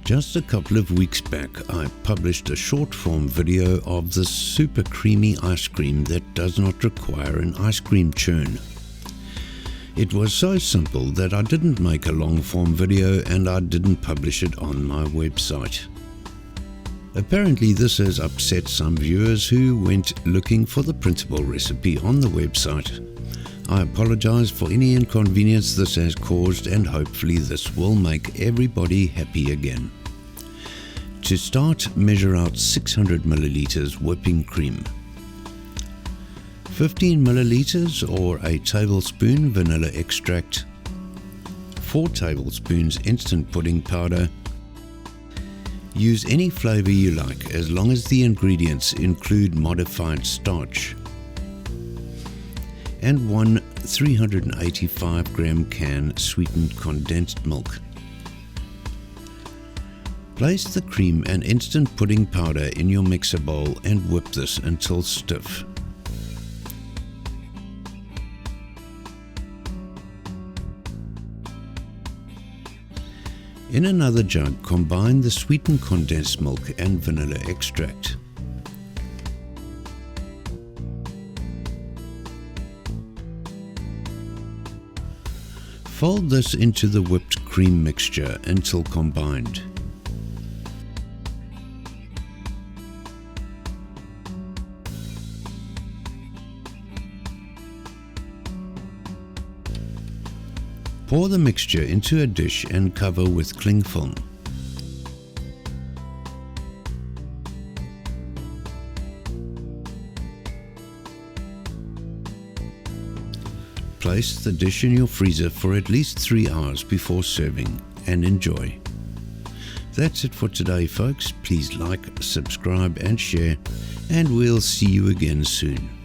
Just a couple of weeks back, I published a short form video of the super creamy ice cream that does not require an ice cream churn. It was so simple that I didn't make a long form video and I didn't publish it on my website. Apparently this has upset some viewers who went looking for the printable recipe on the website. I apologize for any inconvenience this has caused, and hopefully this will make everybody happy again. To start, measure out 600 milliliters whipping cream, 15 milliliters or a tablespoon vanilla extract, 4 tablespoons instant pudding powder. Use any flavor you like as long as the ingredients include modified starch, and 1 385 gram can sweetened condensed milk. Place the cream and instant pudding powder in your mixer bowl and whip this until stiff. In another jug, combine the sweetened condensed milk and vanilla extract. Fold this into the whipped cream mixture until combined. Pour the mixture into a dish and cover with cling film. Place the dish in your freezer for at least 3 hours before serving, and enjoy. That's it for today, folks. Please like, subscribe and share, and we'll see you again soon.